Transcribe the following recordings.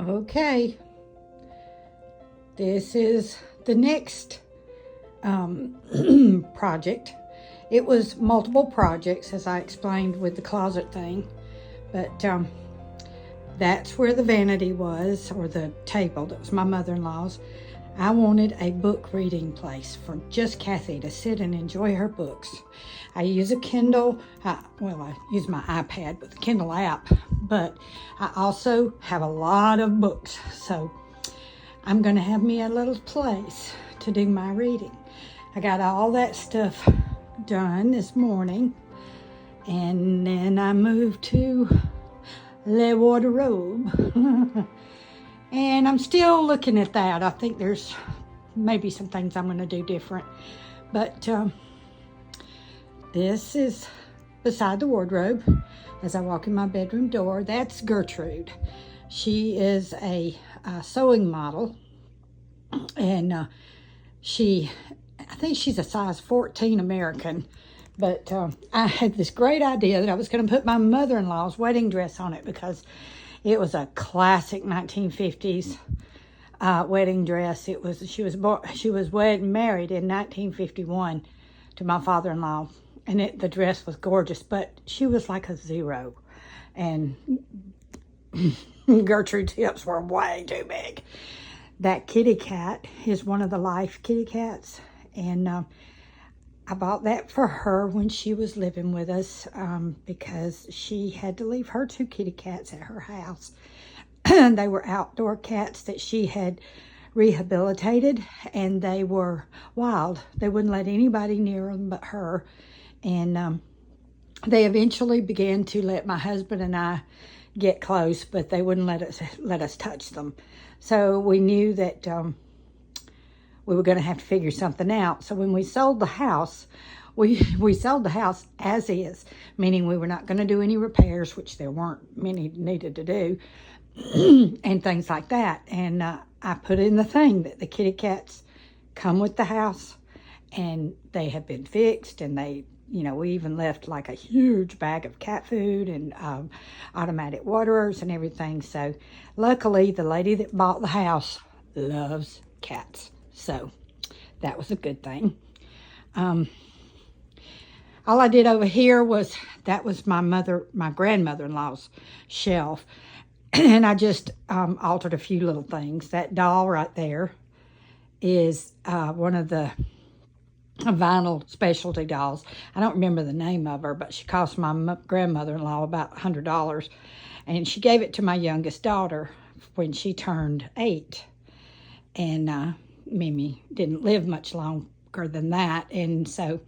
Okay, this is the next project. It was multiple projects, as I explained with the closet thing, but that's where the vanity was, or the table. That was my mother-in-law's. I wanted a book reading place for just Kathy to sit and enjoy her books. I use a Kindle. I use my iPad with the Kindle app, but I also have a lot of books. So I'm going to have me a little place to do my reading. I got all that stuff done this morning, and then I moved to Le Wardrobe. And I'm still looking at that. I think there's maybe some things I'm going to do different. But this is beside the wardrobe as I walk in my bedroom door. That's Gertrude. She is a sewing model. And I think she's a size 14 American. But I had this great idea that I was going to put my mother-in-law's wedding dress on it because it was a classic 1950s wedding dress. She was married in 1951 to my father-in-law, and the dress was gorgeous, but she was like a zero, and Gertrude's hips were way too big. That kitty cat is one of the Life kitty cats, and I bought that for her when she was living with us because she had to leave her 2 kitty cats at her house. They were outdoor cats that she had rehabilitated, and they were wild. They wouldn't let anybody near them but her. And they eventually began to let my husband and I get close, but they wouldn't let us touch them. So we knew that we were going to have to figure something out. So when we sold the house, we sold the house as is, meaning we were not going to do any repairs, which there weren't many needed to do, and things like that. And I put in the thing that the kitty cats come with the house, and they have been fixed, and we even left like a huge bag of cat food and automatic waterers and everything. So luckily, the lady that bought the house loves cats. So that was a good thing. All I did over here was my grandmother-in-law's shelf. And I just altered a few little things. That doll right there is one of the vinyl specialty dolls. I don't remember the name of her, but she cost my grandmother-in-law about $100. And she gave it to my youngest daughter when she turned 8. And Mimi didn't live much longer than that, and so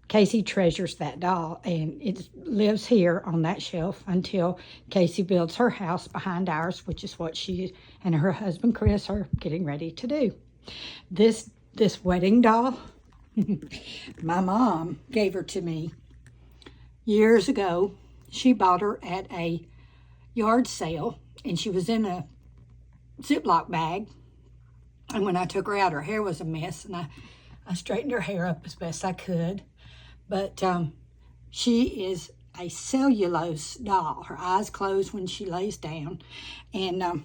Casey treasures that doll, and it lives here on that shelf until Casey builds her house behind ours, which is what she and her husband Chris are getting ready to do. This wedding doll, my mom gave her to me years ago. She bought her at a yard sale, and she was in a Ziploc bag. And when I took her out, her hair was a mess, and I straightened her hair up as best I could. But she is a cellulose doll. Her eyes close when she lays down. And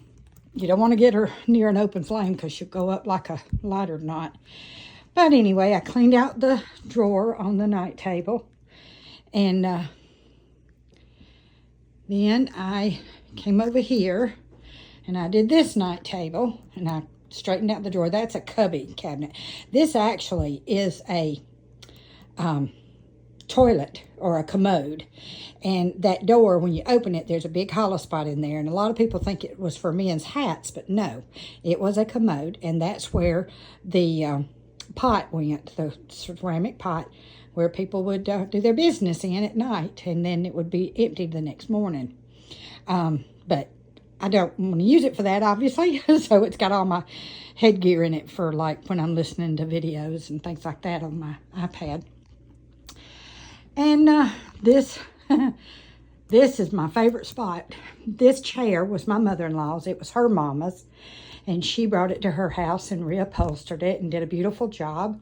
you don't want to get her near an open flame because she'll go up like a lighter knot. But anyway, I cleaned out the drawer on the night table. And then I came over here, and I did this night table, and I straightened out the drawer. That's a cubby cabinet. This actually is a toilet or a commode. And that door, when you open it, there's a big hollow spot in there. And a lot of people think it was for men's hats, but no, it was a commode. And that's where the pot went, the ceramic pot, where people would do their business in at night. And then it would be emptied the next morning. But I don't want to use it for that, obviously. So it's got all my headgear in it for like when I'm listening to videos and things like that on my iPad. And this is my favorite spot. This chair was my mother-in-law's. It was her mama's. And she brought it to her house and reupholstered it and did a beautiful job.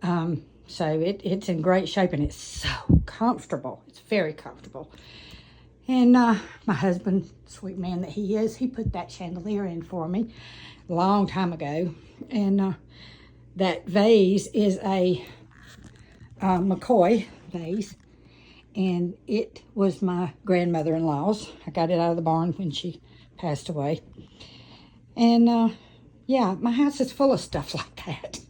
So it's in great shape, and it's so comfortable. It's very comfortable. And my husband, sweet man that he is, he put that chandelier in for me a long time ago. And that vase is a McCoy vase. And it was my grandmother-in-law's. I got it out of the barn when she passed away. And yeah, my house is full of stuff like that.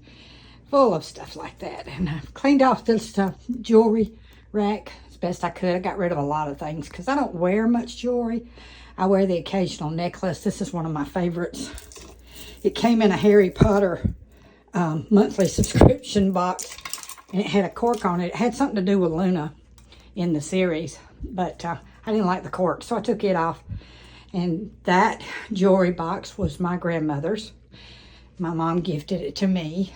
Full of stuff like that. And I've cleaned off the stuff, jewelry rack as best I could. I got rid of a lot of things because I don't wear much jewelry. I wear the occasional necklace. This is one of my favorites. It came in a Harry Potter monthly subscription box, and it had a cork on it. It had something to do with Luna in the series, but I didn't like the cork, so I took it off. And that jewelry box was my grandmother's. My mom gifted it to me.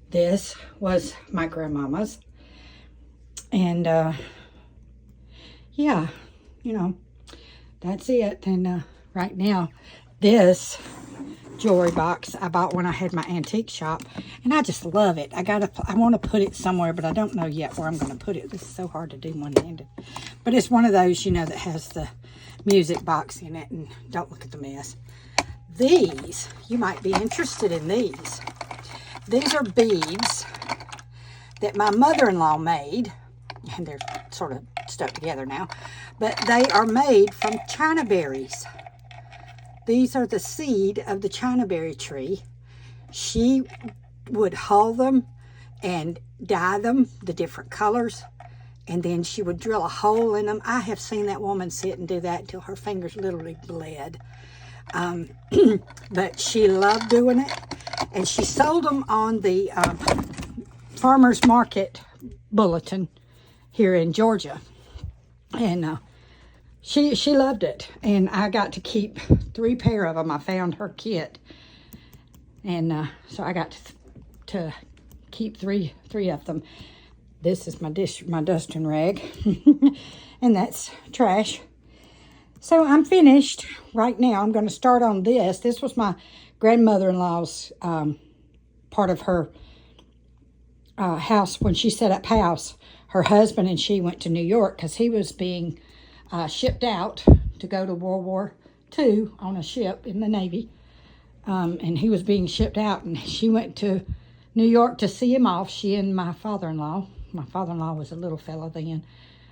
This was my grandmama's. And yeah, you know, that's it. And right now, this jewelry box I bought when I had my antique shop, and I just love it. I want to put it somewhere, but I don't know yet where I'm going to put it. This is so hard to do one-handed, but it's one of those, you know, that has the music box in it. And don't look at the mess. These, you might be interested in these. These are beads that my mother-in-law made, and they're sort of stuck together now, but they are made from china berries. These are the seed of the china berry tree. She would hull them and dye them the different colors, and then she would drill a hole in them. I have seen that woman sit and do that until her fingers literally bled. But she loved doing it, and she sold them on the farmer's market bulletin here in Georgia. And she loved it, and I got to keep 3 pair of them. I found her kit, and so I got to keep three of them. This is my dusting rag, and that's trash. So I'm finished right now. I'm going to start on this. This was my grandmother-in-law's part of her house when she set up house. Her husband and she went to New York because he was being shipped out to go to World War II on a ship in the Navy. And he was being shipped out, and she went to New York to see him off, she and my father-in-law. My father-in-law was a little fellow then,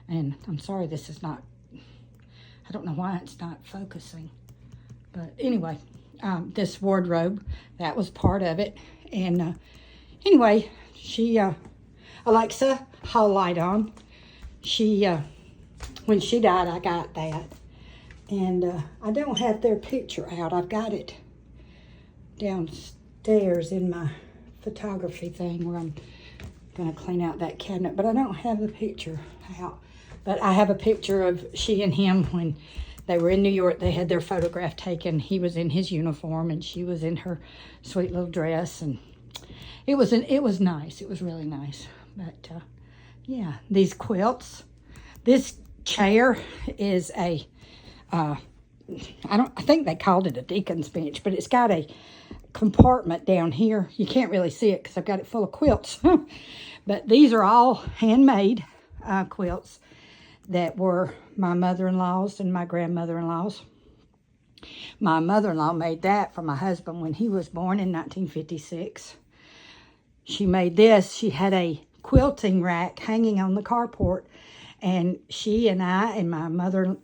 and I'm sorry this is not, I don't know why it's not focusing. But anyway, this wardrobe, that was part of it. And anyway, she, Alexa, hall light on. She, when she died, I got that. And I don't have their picture out. I've got it downstairs in my photography thing where I'm going to clean out that cabinet. But I don't have the picture out. But I have a picture of she and him when they were in New York. They had their photograph taken. He was in his uniform, and she was in her sweet little dress. And it was nice. It was really nice. But yeah, these quilts. This chair is a I think they called it a deacon's bench, but it's got a compartment down here. You can't really see it because I've got it full of quilts. But these are all handmade quilts that were my mother-in-law's and my grandmother-in-law's. My mother-in-law made that for my husband when he was born in 1956. She made this. She had a quilting rack hanging on the carport, and she and I and my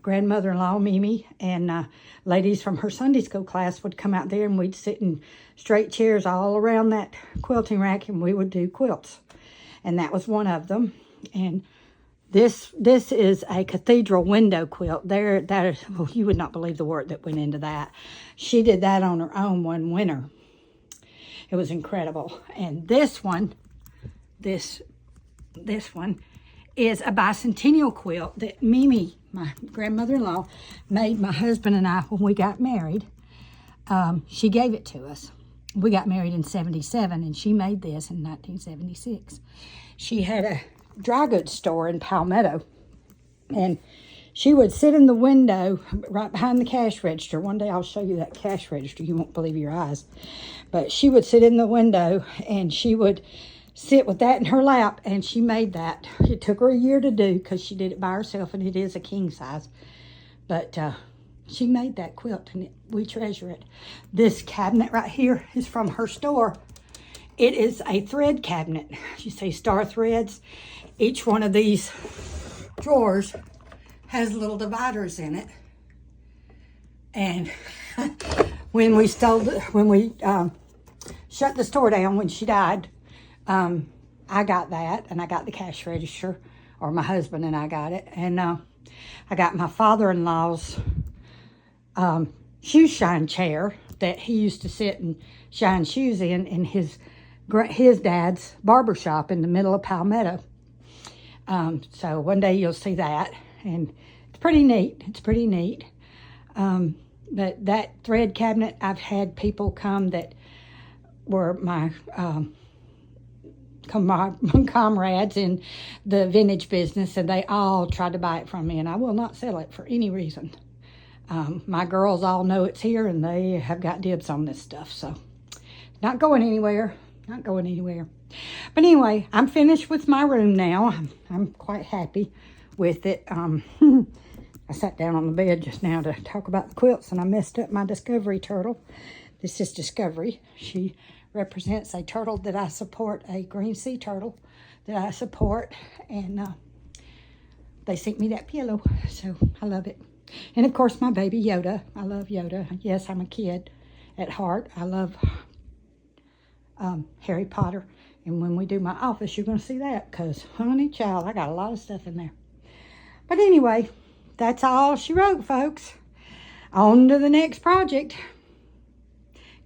grandmother-in-law, Mimi, and ladies from her Sunday school class would come out there, and we'd sit in straight chairs all around that quilting rack, and we would do quilts. And that was one of them. And this is a cathedral window quilt. Well, you would not believe the work that went into that. She did that on her own one winter. It was incredible. And this one is a bicentennial quilt that Mimi, my grandmother-in-law, made my husband and I when we got married. She gave it to us. We got married in 77, and she made this in 1976. She had a dry goods store in Palmetto, and she would sit in the window right behind the cash register. One day I'll show you that cash register. You won't believe your eyes. But she would sit in the window, and she would sit with that in her lap, and she made that. It took her a year to do because she did it by herself, and it is a king size. But she made that quilt, and we treasure it. This cabinet right here is from her store. It is a thread cabinet. You see star threads. Each one of these drawers has little dividers in it. And when we shut the store down when she died, I got that, and I got the cash register, or my husband and I got it. And I got my father-in-law's shoe shine chair that he used to sit and shine shoes in his dad's barber shop in the middle of Palmetto. So one day you'll see that, and it's pretty neat. It's pretty neat. But that thread cabinet, I've had people come that were my comrades in the vintage business, and they all tried to buy it from me, and I will not sell it for any reason. My girls all know it's here, and they have got dibs on this stuff, so not going anywhere. Not going anywhere. But anyway, I'm finished with my room now. I'm quite happy with it. I sat down on the bed just now to talk about the quilts, and I messed up my Discovery turtle. This is Discovery. She represents a turtle that I support, a green sea turtle that I support, and they sent me that pillow, so I love it. And of course, my baby Yoda. I love Yoda. Yes, I'm a kid at heart. I love Harry Potter, and when we do my office, you're going to see that, because honey child, I got a lot of stuff in there. But anyway, that's all she wrote, folks. On to the next project.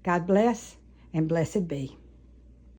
God bless, and blessed be.